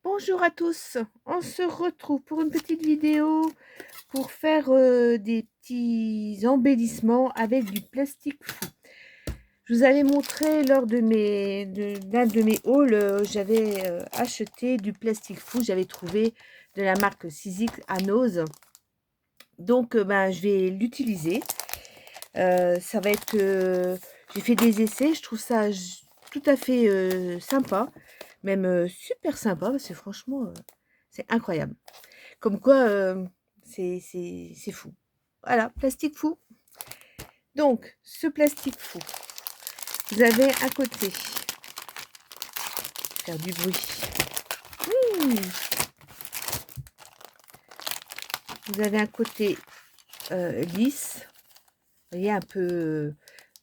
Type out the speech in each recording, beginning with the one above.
Bonjour à tous, on se retrouve pour une petite vidéo pour faire des petits embellissements avec du plastique fou. Je vous avais montré lors de l'un de mes hauls, j'avais acheté du plastique fou, j'avais trouvé de la marque Sizik à Nose. Donc je vais l'utiliser. Ça va être, j'ai fait des essais, je trouve ça tout à fait sympa, même super sympa, parce que franchement, c'est incroyable. Comme quoi, c'est fou. Voilà, plastique fou. Donc, ce plastique fou, vous avez un côté, faire du bruit. Mmh. Vous avez un côté lisse, vous voyez, un peu,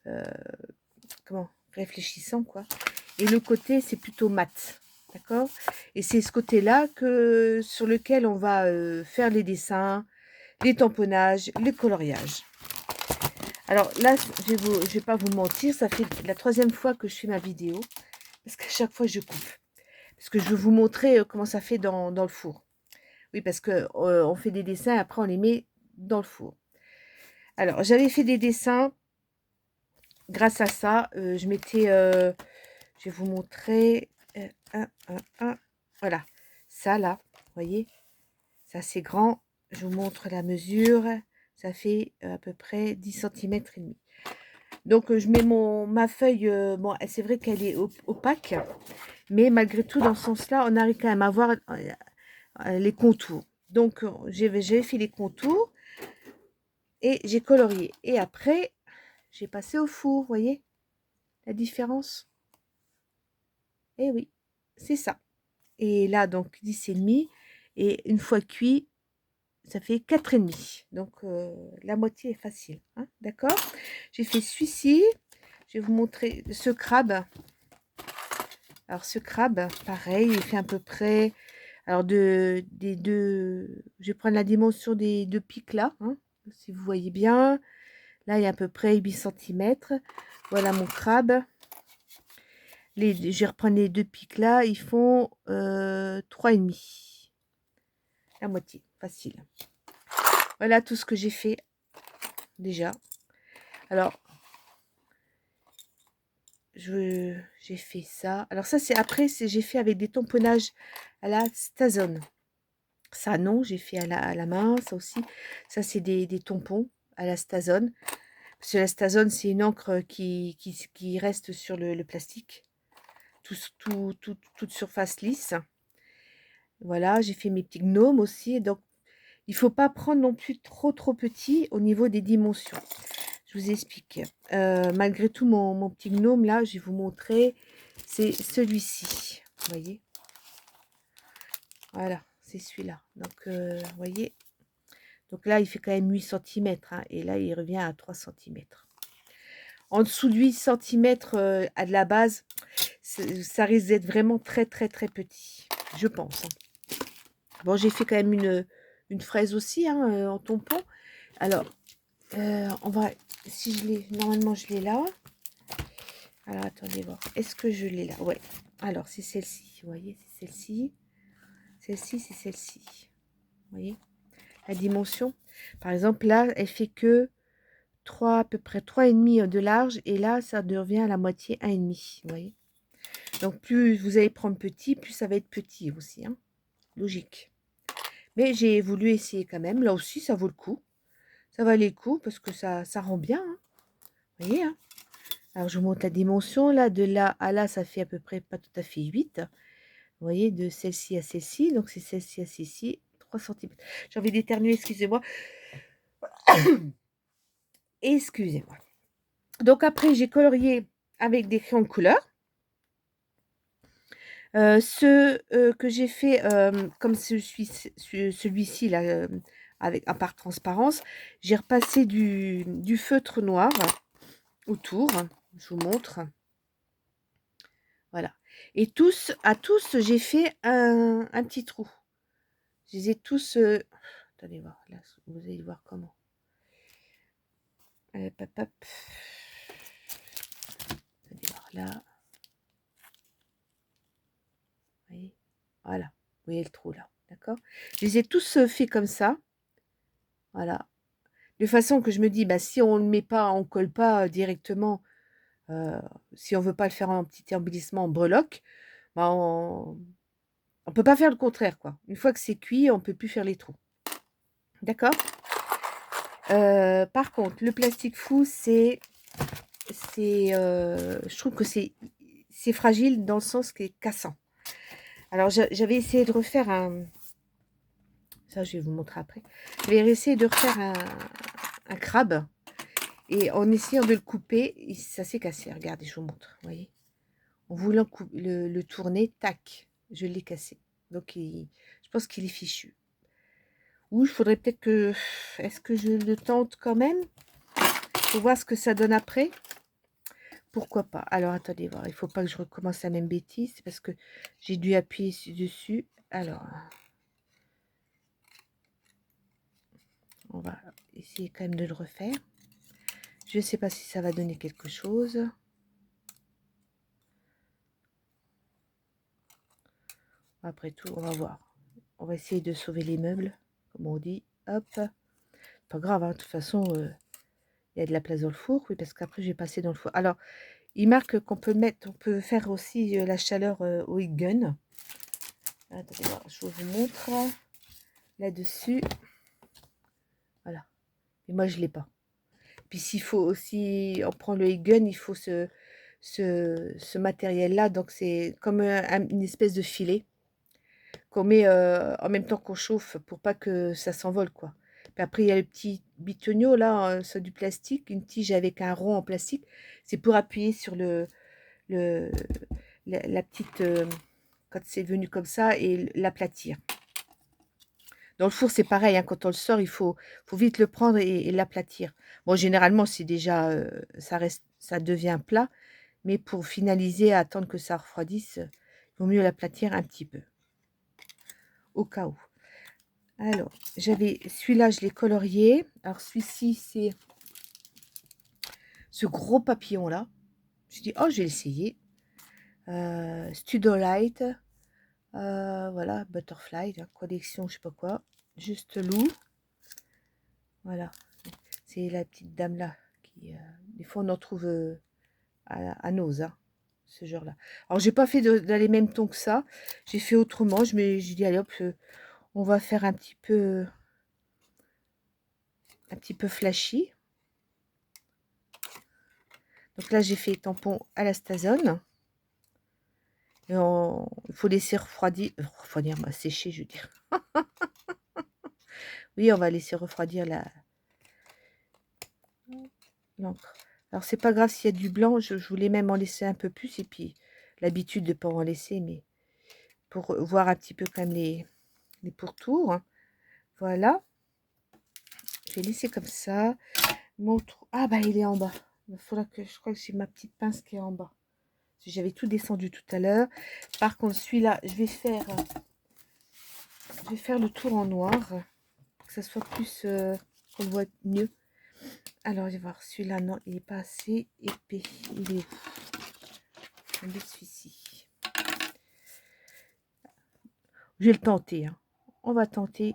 euh, comment, réfléchissant, quoi. Et le côté, c'est plutôt mat. D'accord? Et c'est ce côté-là sur lequel on va faire les dessins, les tamponnages, les coloriages. Alors là, je vais pas vous mentir, ça fait la 3e fois que je fais ma vidéo, parce qu'à chaque fois je coupe. Parce que je veux vous montrer comment ça fait dans le four. Oui, parce que on fait des dessins, après on les met dans le four. Alors, j'avais fait des dessins grâce à ça. Je mettais, je vais vous montrer, voilà, ça là, vous voyez, ça c'est grand. Je vous montre la mesure, ça fait à peu près 10 cm et demi. Donc je mets ma feuille, bon, c'est vrai qu'elle est opaque, mais malgré tout, dans ce sens-là, on arrive quand même à voir les contours. Donc j'ai fait les contours et j'ai colorié. Et après, j'ai passé au four, vous voyez la différence? Eh oui, c'est ça. Et là, donc 10,5. Et une fois cuit, ça fait 4,5. Donc la moitié est facile. Hein, d'accord? J'ai fait celui-ci. Je vais vous montrer ce crabe. Alors ce crabe, pareil, il fait à peu près, alors des deux, je vais prendre la dimension des deux pics là, hein, si vous voyez bien. Là, il y a à peu près 8 cm. Voilà mon crabe. Je vais reprendre les deux pics là, ils font 3,5. La moitié, facile. Voilà tout ce que j'ai fait déjà. Alors, j'ai fait ça. Alors ça, c'est après, j'ai fait avec des tamponnages à la Stazone. Ça, non, j'ai fait à la main, ça aussi. Ça, c'est des tampons à la Stazone. Parce que la Stazone, c'est une encre qui reste sur le plastique. Toute surface lisse. Voilà, j'ai fait mes petits gnomes aussi. Donc, il ne faut pas prendre non plus trop petit au niveau des dimensions. Je vous explique. Malgré tout, mon petit gnome, là, je vais vous montrer. C'est celui-ci. Vous voyez? Voilà, c'est celui-là. Donc, vous voyez? Donc là, il fait quand même 8 cm. Hein, et là, il revient à 3 cm. En dessous de 8 cm à de la base, ça risque d'être vraiment très petit. Je pense. Hein. Bon, j'ai fait quand même une fraise aussi hein, en tampon. Alors, on va... Si je l'ai... Normalement, je l'ai là. Alors, attendez voir. Est-ce que je l'ai là? Ouais. Alors, c'est celle-ci. Vous voyez, c'est celle-ci. Celle-ci, c'est celle-ci. Vous voyez la dimension. Par exemple, là, elle fait que 3, à peu près 3,5 de large. Et là, ça devient à la moitié 1,5. Vous voyez. Donc, plus vous allez prendre petit, plus ça va être petit aussi. Hein. Logique. Mais j'ai voulu essayer quand même. Là aussi, ça vaut le coup. Ça valait le coup parce que ça rend bien. Hein. Vous voyez, hein. Alors, je vous montre la dimension. Là, de là à là, ça fait à peu près pas tout à fait 8. Vous voyez, de celle-ci à celle-ci. Donc, c'est celle-ci à celle-ci. 3 cm. J'ai envie d'éternuer, excusez-moi. Excusez-moi. Donc, après, j'ai colorié avec des crayons de couleur. Ceux que j'ai fait, comme celui-ci, là, avec un par transparence, j'ai repassé du feutre noir autour. Je vous montre. Voilà. Et à tous, j'ai fait un petit trou. Je les ai tous... attendez voir, là, vous allez voir comment. Hop, hop, hop. Attendez voir, là. Vous voyez, voilà. voyez le trou là, d'accord? Je les ai tous fait comme ça, voilà. De façon que je me dis, bah, si on le met pas, on colle pas directement, euh, si on veut pas le faire en petit embellissement en breloque, bah, on peut pas faire le contraire, quoi. Une fois que c'est cuit, on peut plus faire les trous. D'accord? Par contre, le plastique fou, je trouve que c'est fragile dans le sens qui est cassant. Alors, j'avais essayé de refaire ça, je vais vous montrer après. J'avais essayé de refaire un crabe et en essayant de le couper, ça s'est cassé. Regardez, je vous montre. Vous voyez? En voulant le tourner, tac, je l'ai cassé. Donc, je pense qu'il est fichu. Ou il faudrait peut-être que... Est-ce que je le tente quand même pour voir ce que ça donne après? Pourquoi pas? Alors, attendez, voir. Il ne faut pas que je recommence la même bêtise parce que j'ai dû appuyer dessus. Alors, on va essayer quand même de le refaire. Je ne sais pas si ça va donner quelque chose. Après tout, on va voir. On va essayer de sauver les meubles, comme on dit. Hop. Pas grave, hein. De toute façon, il y a de la place dans le four. Oui, parce qu'après, je vais passer dans le four. Alors, il marque qu'on peut mettre, on peut faire aussi la chaleur au heat gun. Attendez, voir, je vous montre là-dessus. Voilà. Et moi, je ne l'ai pas. Puis s'il faut aussi, on prend le heat gun, il faut ce matériel-là. Donc, c'est comme une espèce de filet qu'on met en même temps qu'on chauffe pour pas que ça s'envole, quoi. Puis après, il y a le petit bitonio, là, c'est du plastique, une tige avec un rond en plastique. C'est pour appuyer sur le, la petite, quand c'est venu comme ça, et l'aplatir. Dans le four, c'est pareil, hein, quand on le sort, faut vite le prendre et l'aplatir. Bon, généralement, c'est déjà, ça devient plat, mais pour finaliser, attendre que ça refroidisse, il vaut mieux l'aplatir un petit peu, au cas où. Alors, celui-là, je l'ai colorié. Alors, celui-ci, c'est ce gros papillon-là. Je dis, oh, je vais l'essayer. Studolite. Voilà, Butterfly, collection, je sais pas quoi. Juste loup. Voilà. C'est la petite dame-là. Des fois, on en trouve à Nose, hein, ce genre-là. Alors, j'ai pas fait dans les mêmes tons que ça. J'ai fait autrement. J'ai dit, allez hop, on va faire un petit peu flashy. Donc là, j'ai fait tampon à la Stazone. Il faut laisser refroidir, bah, sécher, je veux dire. Oui, on va laisser refroidir l'encre. Alors, c'est pas grave s'il y a du blanc. Je voulais même en laisser un peu plus. Et puis, l'habitude de ne pas en laisser, mais pour voir un petit peu quand même les pourtours. Hein. Voilà. Je vais laisser comme ça. Ah, bah, il est en bas. Il faudra que je crois que j'ai ma petite pince qui est en bas. J'avais tout descendu tout à l'heure. Par contre, celui-là, je vais faire le tour en noir. Pour que ça soit plus... qu'on le voit mieux. Alors, je vais voir. Celui-là, non, il n'est pas assez épais. Il est... celui-ci. Je vais le tenter. Hein. On va tenter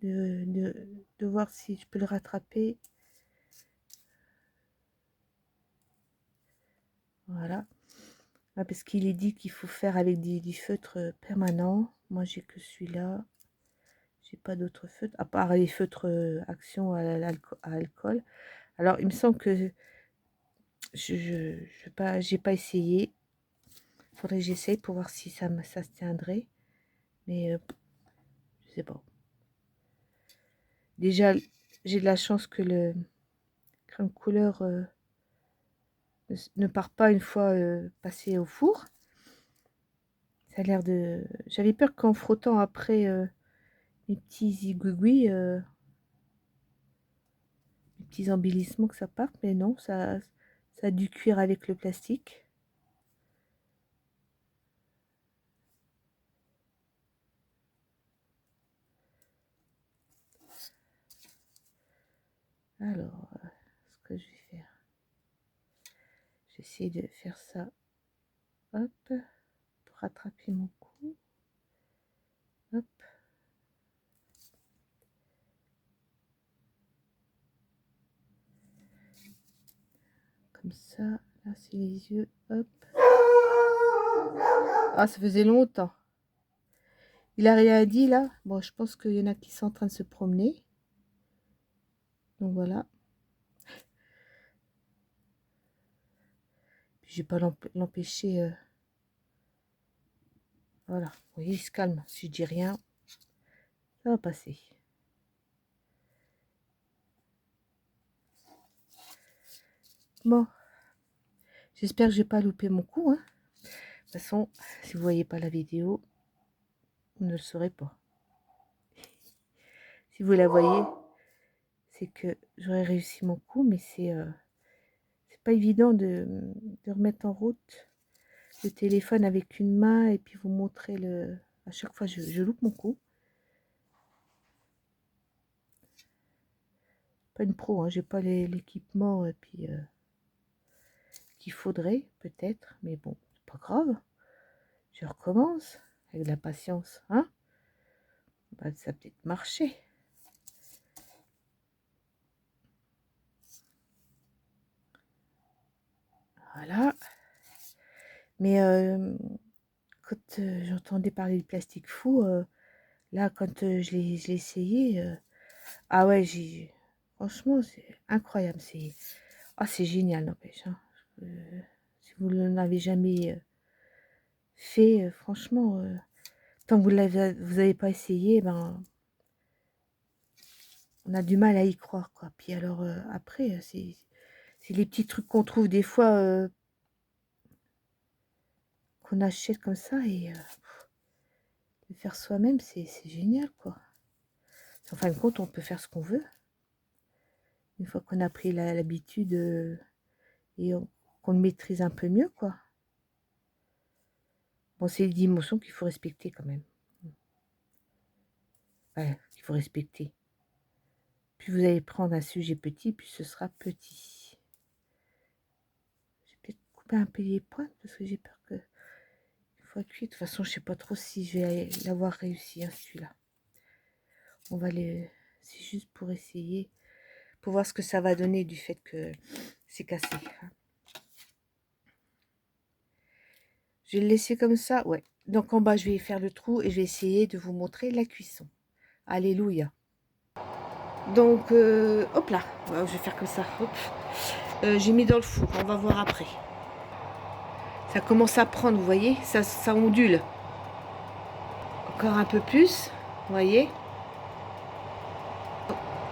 de voir si je peux le rattraper. Voilà. Ah, parce qu'il est dit qu'il faut faire avec du feutre permanent. Moi, j'ai que celui-là. J'ai pas d'autres feutres, à part les feutres action à alcool. Alors, il me semble que j'ai pas essayé. Il faudrait que j'essaye pour voir si ça se tiendrait. Mais je sais pas. Déjà, j'ai de la chance que le crème couleur ne part pas une fois passé au four. Ça a l'air de... J'avais peur qu'en frottant après les petits zigouigouis, les petits embellissements, que ça parte. Mais non, ça a dû cuire avec le plastique. Alors, ce que je vais faire, j'essaie de faire ça, hop, pour rattraper mon cou. Hop. Comme ça, là c'est les yeux, hop. Ah, ça faisait longtemps. Il a rien dit là. Bon, je pense qu'il y en a qui sont en train de se promener. Donc voilà. Puis je vais pas l'empêcher. Voilà. Vous voyez, il se calme. Si je dis rien, ça va passer. Bon. J'espère que je vais pas louper mon coup. Hein. De toute façon, si vous voyez pas la vidéo, vous ne le saurez pas. Si vous la voyez, c'est que j'aurais réussi mon coup, mais c'est pas évident de remettre en route le téléphone avec une main et puis vous montrer le... À chaque fois, je loupe mon coup. Pas une pro, hein, j'ai pas l'équipement et puis qu'il faudrait peut-être, mais bon, c'est pas grave. Je recommence avec de la patience, hein. Bah, ça a peut-être marché. Voilà. Mais quand j'entendais parler du plastique fou, là, quand je l'ai essayé, ah ouais, franchement, c'est incroyable. C'est génial, n'empêche. Hein. Si vous ne l'avez jamais fait, franchement, tant que vous avez pas essayé, ben, on a du mal à y croire, quoi. Puis alors, après, c'est les petits trucs qu'on trouve des fois, qu'on achète comme ça et le faire soi-même, c'est génial, quoi. En fin de compte, on peut faire ce qu'on veut. Une fois qu'on a pris l'habitude et qu'on le maîtrise un peu mieux, quoi. Bon, c'est les dimensions qu'il faut respecter quand même. Ouais, qu'il faut respecter. Puis vous allez prendre un sujet petit, puis ce sera petit. Je vais peut-être couper un peu les pointes parce que j'ai peur que une fois cuit. De toute façon, je sais pas trop si je vais l'avoir réussi, hein, celui-là. On va les... C'est juste pour essayer, pour voir ce que ça va donner du fait que c'est cassé. Je vais le laisser comme ça, ouais. Donc en bas, je vais faire le trou et je vais essayer de vous montrer la cuisson. Alléluia. Donc, hop là, je vais faire comme ça, hop. J'ai mis dans le four, on va voir après. Ça commence à prendre, vous voyez, ça ondule. Encore un peu plus, vous voyez.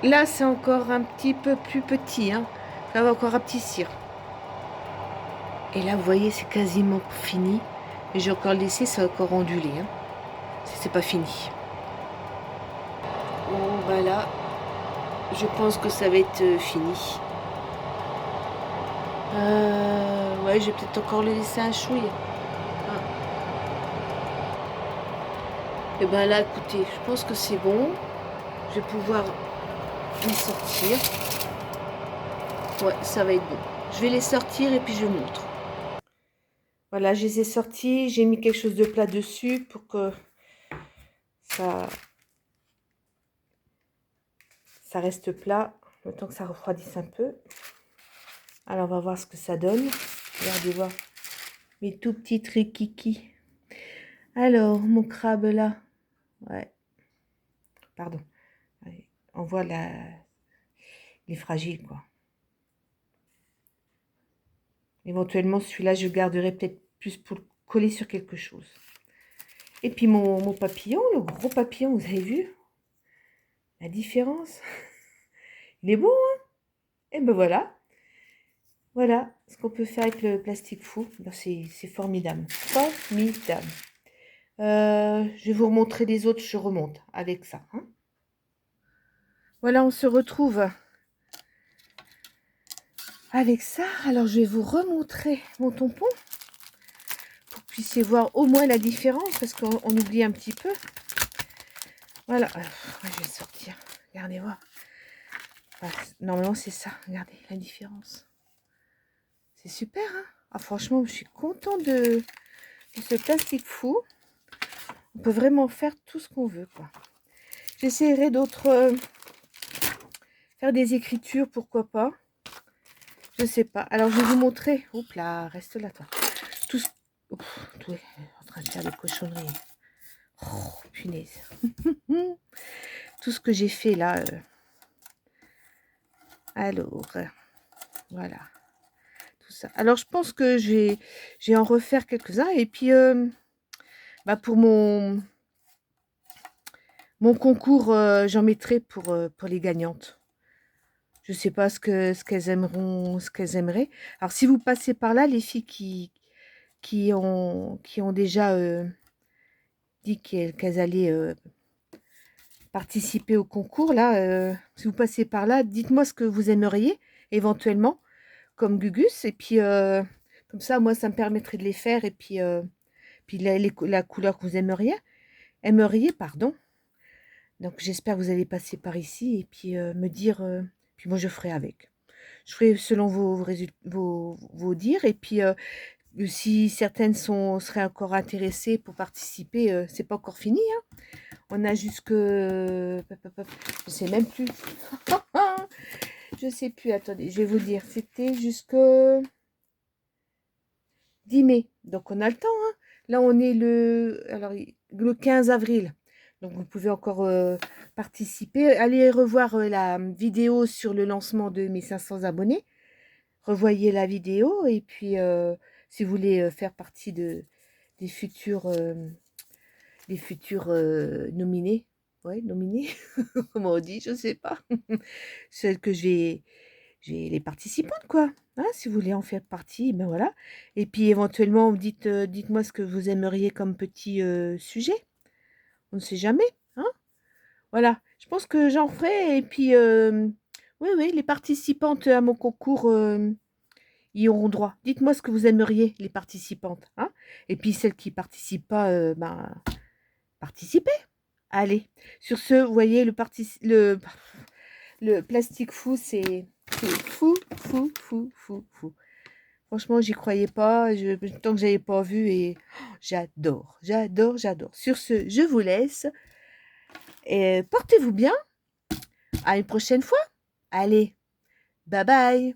Là, c'est encore un petit peu plus petit, hein. Ça va encore rapetissir. Et là, vous voyez, c'est quasiment fini. Et j'ai encore laissé, ça va encore onduler, hein. C'est pas fini. Bon, bah là, je pense que ça va être fini. Ouais, je vais peut-être encore le laisser un chouille. Ah. Et ben là, écoutez, je pense que c'est bon. Je vais pouvoir les sortir. Ouais, ça va être bon. Je vais les sortir et puis je vous montre. Voilà, je les ai sortis. J'ai mis quelque chose de plat dessus pour que ça reste plat. Le temps que ça refroidisse un peu. Alors, on va voir ce que ça donne. Regardez voir mes tout petits trikiki. Alors, mon crabe là. Ouais. Pardon. Ouais. On voit les fragiles, quoi. Éventuellement, celui-là, je garderai peut-être plus pour le coller sur quelque chose. Et puis, mon papillon, le gros papillon, vous avez vu la différence? Il est beau, hein? Et ben voilà. Voilà ce qu'on peut faire avec le plastique fou. C'est formidable. Formidable. Je vais vous remontrer les autres. Je remonte avec ça. Hein. Voilà, on se retrouve avec ça. Alors, je vais vous remontrer mon tampon. Pour que vous puissiez voir au moins la différence. Parce qu'on oublie un petit peu. Voilà. Alors, je vais sortir. Regardez voir. Voilà, normalement, c'est ça. Regardez la différence. C'est super, hein? Ah, franchement, je suis contente de ce plastique fou. On peut vraiment faire tout ce qu'on veut, quoi. J'essaierai d'autres... faire des écritures, pourquoi pas. Je sais pas. Alors, je vais vous montrer. Oups là, reste là, toi. Tout ce... tout est en train de faire des cochonneries. Oh, punaise. Tout ce que j'ai fait, là. Alors, voilà. Tout ça. Alors, je pense que je vais en refaire quelques-uns. Et puis, bah, pour mon concours, j'en mettrai pour les gagnantes. Je sais pas ce qu'elles aimeront, ce qu'elles aimeraient. Alors, si vous passez par là, les filles qui ont déjà dit qu'elles allaient participer au concours, là, si vous passez par là, dites-moi ce que vous aimeriez, éventuellement, comme Gugus. Et puis, comme ça, moi, ça me permettrait de les faire. Et puis, la couleur que vous aimeriez, pardon. Donc, j'espère que vous allez passer par ici et puis me dire... puis moi, je ferai avec. Je ferai selon vos dires. Et puis, si certaines seraient encore intéressées pour participer, c'est pas encore fini. Hein. On a jusque... Je sais même plus. Je sais plus. Attendez, je vais vous dire. C'était jusque 10 mai. Donc, on a le temps. Hein. Là, on est le 15 avril. Donc, vous pouvez encore participer. Allez revoir la vidéo sur le lancement de mes 500 abonnés. Revoyez la vidéo. Et puis, si vous voulez faire partie des futurs nominés. Ouais, nominés. Comment on dit, je ne sais pas. Celles que j'ai les participantes, quoi. Hein, si vous voulez en faire partie, ben voilà. Et puis, éventuellement, dites-moi ce que vous aimeriez comme petit sujet. On ne sait jamais, hein. Voilà, je pense que j'en ferai. Et puis, oui, les participantes à mon concours y auront droit. Dites-moi ce que vous aimeriez, les participantes. Hein. Et puis, celles qui ne participent pas, ben, participez. Allez, sur ce, vous voyez, le plastique fou, c'est fou, fou, fou, fou, fou. Franchement, j'y croyais pas, tant que j'avais pas vu et j'adore, j'adore, j'adore. Sur ce, je vous laisse et portez-vous bien. À une prochaine fois. Allez, bye bye.